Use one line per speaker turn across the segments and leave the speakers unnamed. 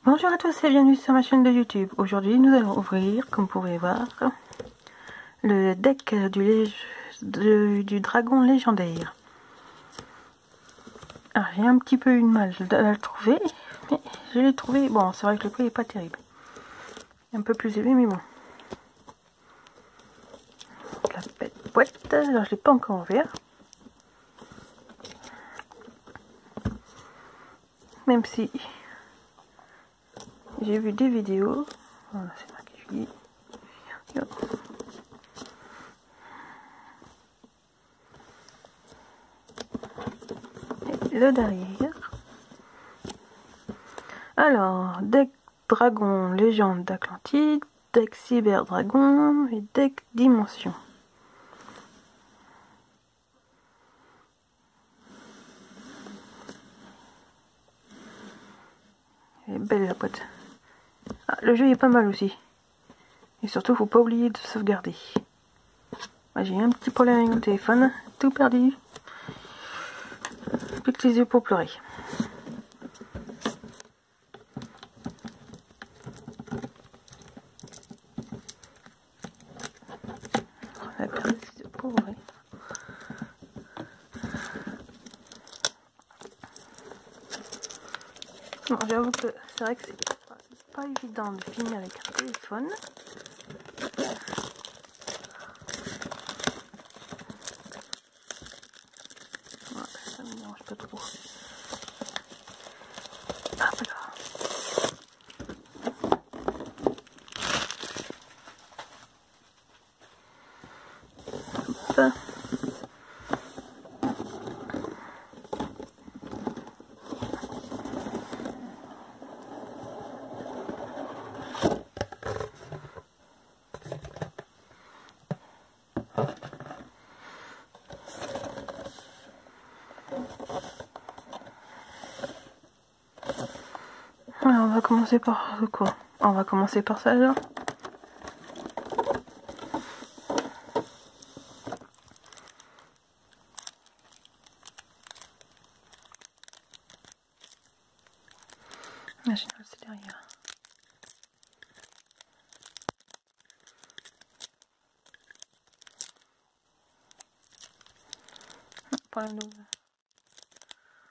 Bonjour à tous et bienvenue sur ma chaîne de YouTube. Aujourd'hui nous allons ouvrir, comme vous pouvez voir, le deck du dragon légendaire. Alors j'ai un petit peu eu de mal à le trouver, mais je l'ai trouvé, bon c'est vrai que le prix n'est pas terrible. Un peu plus élevé mais bon. La bête boîte, alors je l'ai pas encore ouvert. Même si j'ai vu des vidéos, voilà c'est marqué Julie. Et le derrière. Alors, deck dragon légende d'Atlantide, deck cyber dragon et deck dimension. Elle est belle la boîte. Ah, le jeu est pas mal aussi. Et surtout, faut pas oublier de sauvegarder. J'ai un petit problème avec mon téléphone, tout perdu. Plus que les yeux pour pleurer. On a perdu les yeux pour pleurer. Bon, j'avoue que c'est vrai que c'est pas évident de filmer avec un téléphone. Ouais, ça me dérange pas trop. Hop là. Hop. Alors, on va commencer par quoi? On va commencer par ça là. La générale c'est derrière. Problème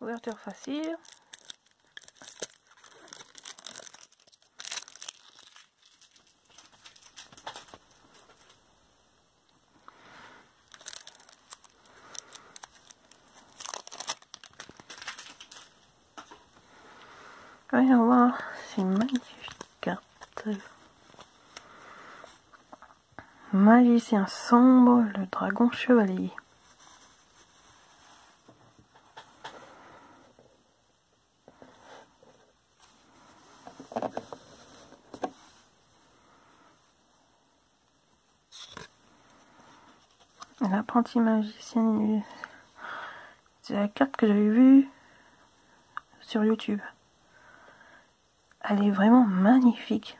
d'ouverture facile. Voyons voir, c'est une magnifique carte. Magicien sombre, le dragon chevalier. L'apprenti magicien, c'est la carte que j'avais vue sur YouTube. Elle est vraiment magnifique.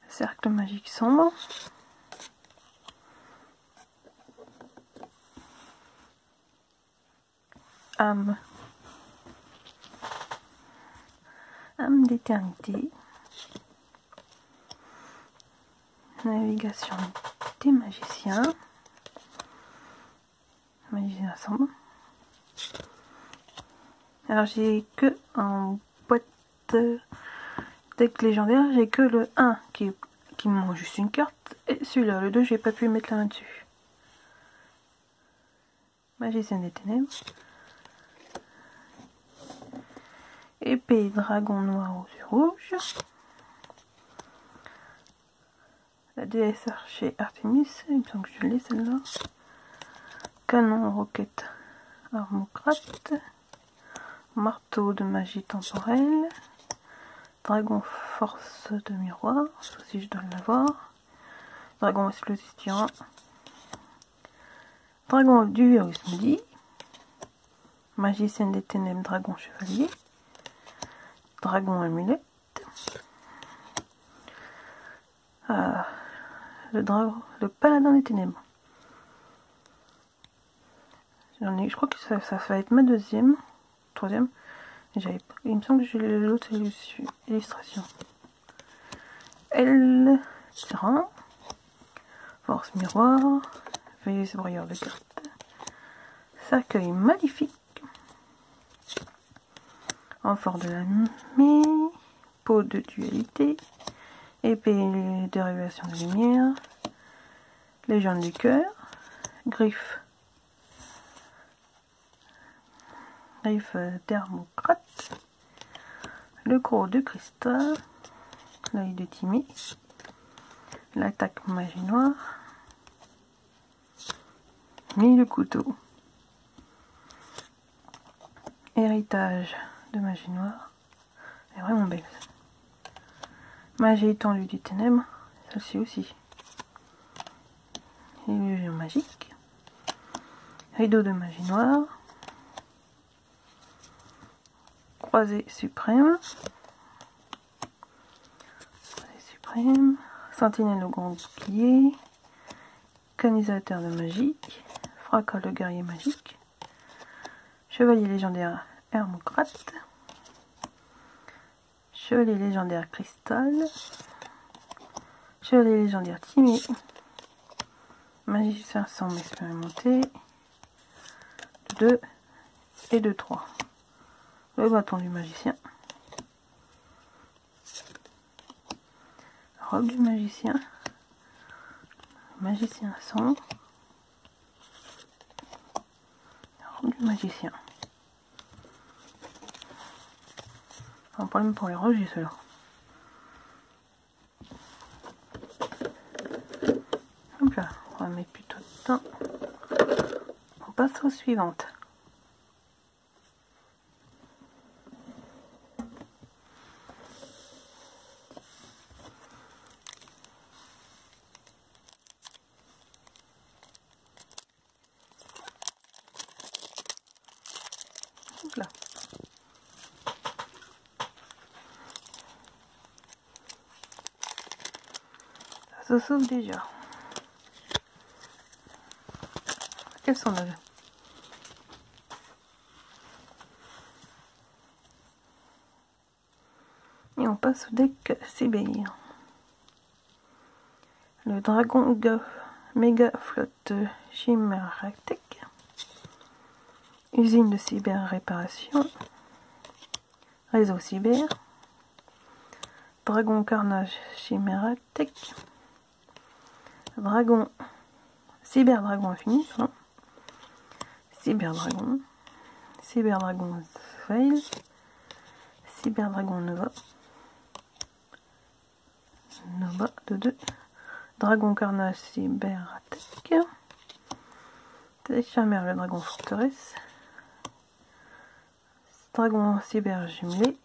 Cercle magique sombre. Âme. Âme d'éternité. Navigation des magiciens. Magicien sombre. Alors j'ai que en boîte deck légendaire, j'ai que le 1 qui me manque juste une carte. Et celui-là, le 2, j'ai pas pu mettre la main dessus. Magicien des ténèbres. Épée dragon noir aux yeux rouges. La déesse archer Artemis, il me semble que je l'ai celle-là. Canon roquette armocrate. Marteau de magie temporelle. Dragon force de miroir, ça aussi je dois l'avoir. Dragon explosif tyran. Dragon du virus maudit. Magicienne des ténèbres, dragon chevalier. Dragon amulette. le paladin des ténèbres. Je crois que ça va être ma troisième. Il me semble que j'ai l'autre illustration. Elle terrain, force miroir, veilleuse broyeur de cartes, cercueil maléfique, renfort de la nuit, peau de dualité, épée de révélation de lumière, légende du cœur, griffe thermocrate, le croc de cristal, l'œil de Timée, l'attaque magie noire, mille couteaux, héritage de magie noire, elle est vraiment belle. Magie étendue du ténèbre, celle-ci aussi. Illusion magique, rideau de magie noire, croisée suprême, sentinelle au grand bouclier, canisateur de magie, fracas le guerrier magique, chevalier légendaire Hermocrate, chevalier légendaire cristal, chevalier légendaire Timée, magicien sans expérimenté, 2 et 2, 3. Le bâton du magicien, robe du magicien, magicien sans, robe du magicien. Un problème pour les rejets, ceux-là. Hop là, on va mettre plutôt de temps. On passe aux suivantes. Là. Ça se sauve déjà. Quels sont nos... Et on passe au deck Sibérie. Le dragon méga flotte Chimeratek. Usine de cyber réparation, réseau cyber, dragon carnage Chimeratek, dragon cyber dragon infini, cyber dragon fail, cyber dragon nova de 2, dragon carnage Cyberattaque, Téléchamère le dragon forteresse, dragon cyber jumelé,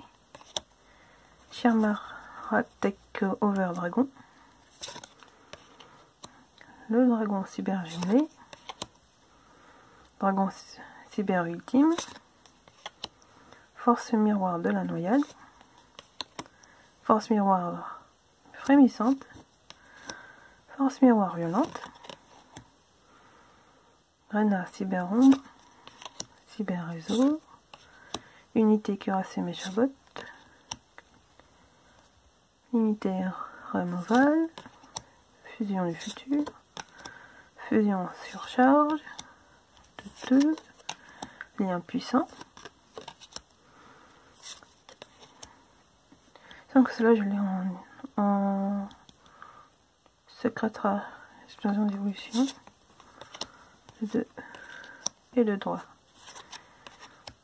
Chimeratek over dragon, le dragon cyber jumelé, dragon cyber ultime, force miroir de la noyade, force miroir frémissante, force miroir violente, Rena cyber ombre, cyber réseau, unité cuirassée méchabot, unité removal, fusion du futur, fusion surcharge, de 2, lien puissant. Donc cela je l'ai en secrète explosion d'évolution, de 2 et de 3.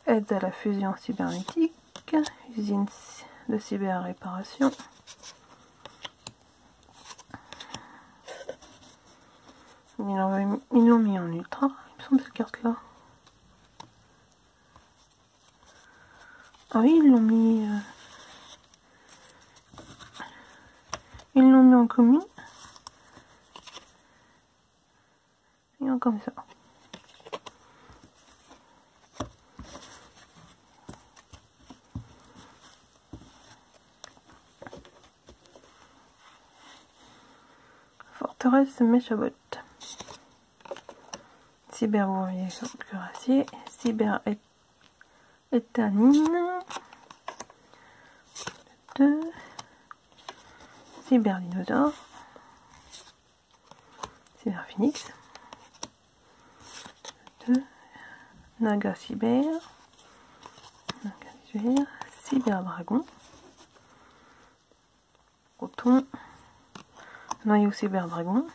Aide à la fusion cybernétique, usine de cyber réparation, ils l'ont mis en ultra, il me semble cette carte là. Ah oui, ils l'ont mis en commun et en comme ça. Forteresse Méchabot. Cyberbourrier cuirassier. Cyber étanine. 2. Cyber dinosaure. Cyber phoenix. 2. Naga cyber. Cyber dragon. Proton. Noyau cyber dragon.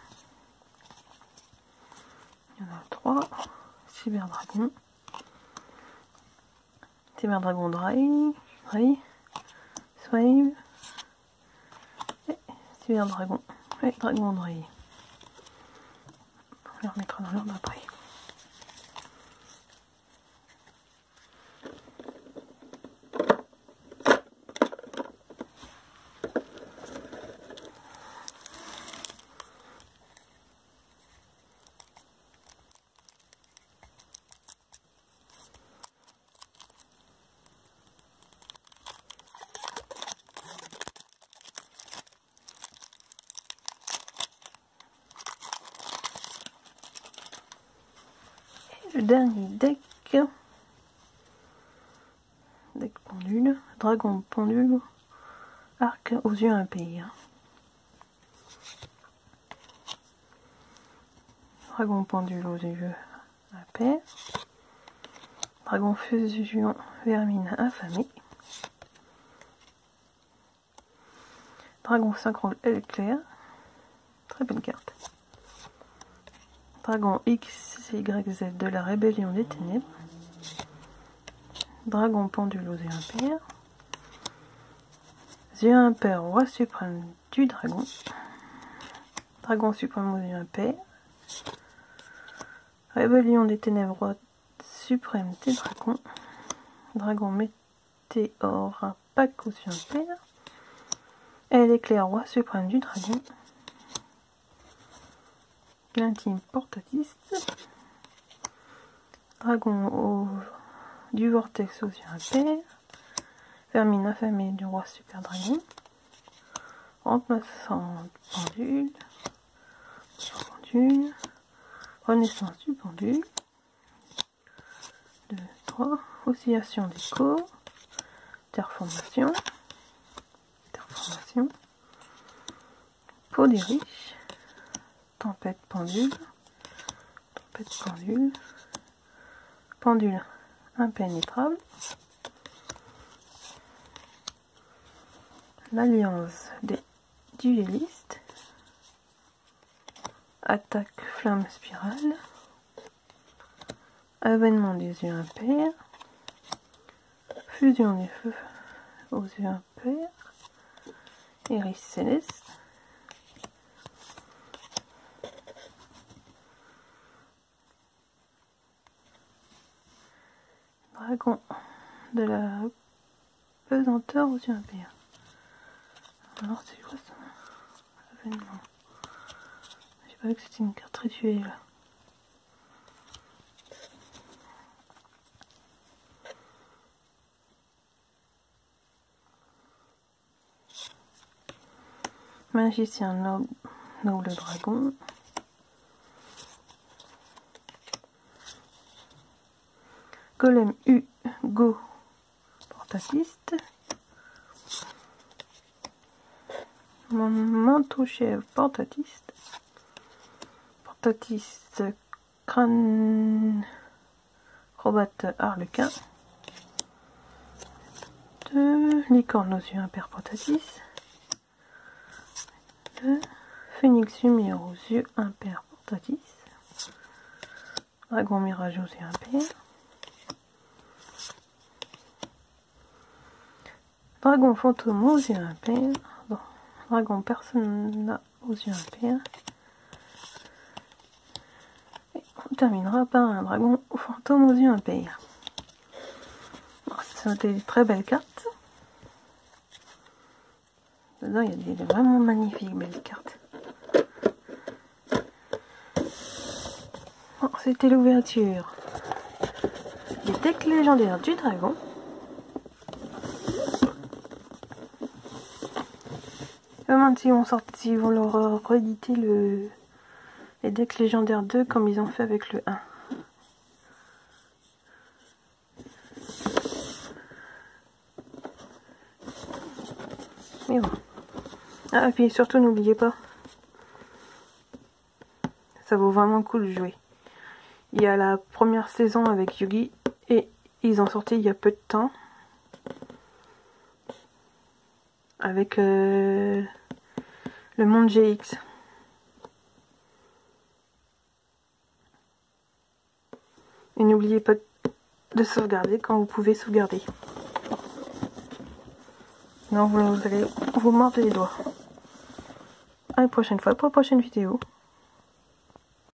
Il y en a 3. Cyber dragon. Cyber dragon Dry. Swave. Et cyber dragon. Et dragon Dry. On les remettra dans l'ordre après. Le dernier deck pendule, dragon pendule, arc aux yeux impairs. Dragon pendule aux yeux impairs. Dragon fusion vermine affamée. Dragon synchro éclair. Très belle carte. Dragon XYZ de la rébellion des ténèbres. Dragon pendule aux yeux impairs. Yeux impairs, roi suprême du dragon. Dragon suprême aux yeux impairs. Rébellion des ténèbres, roi suprême des dragons. Dragon météore, impact aux yeux impairs. Et l'éclair, roi suprême du dragon. L'intime portatiste. Dragon du vortex aux yeux impairs. Vermine affamée du roi super dragon. Remplaçant pendule. Renaissance du pendule. 2, 3. Oscillation des corps. Terformation. Peau des riches. Tempête pendule. Pendule impénétrable. L'alliance des duellistes. Attaque flamme spirale. Avènement des yeux impairs. Fusion des feux aux yeux impairs. Iris céleste. Dragon de la pesanteur aux yeux impairs. Alors c'est quoi ça? Avènement. J'ai pas vu que c'était une carte rituelle. Magicien noble dragon. Golem Hugo portatiste. Manteau chèvre portatiste. Portatiste crâne acrobate harlequin. 2 licorne aux yeux impairs portatiste. 2 phénix lumière aux yeux impairs portatiste. Dragon mirage aux yeux impairs. Dragon fantôme aux yeux impairs. Dragon persona aux yeux impairs. Et on terminera par un dragon fantôme aux yeux impairs. Bon, c'est des très belles cartes. Dedans, il y a des vraiment magnifiques belles cartes. Bon, c'était l'ouverture des decks légendaires du dragon. demande s'ils vont leur rééditer les decks légendaires 2 comme ils ont fait avec le 1. Et voilà. Ah, et puis surtout n'oubliez pas, ça vaut vraiment le coup de jouer. Il y a la première saison avec Yugi et ils ont sorti il y a peu de temps avec le monde GX. Et n'oubliez pas de sauvegarder quand vous pouvez sauvegarder. Non, vous allez vous mordre les doigts. À la prochaine fois pour la prochaine vidéo.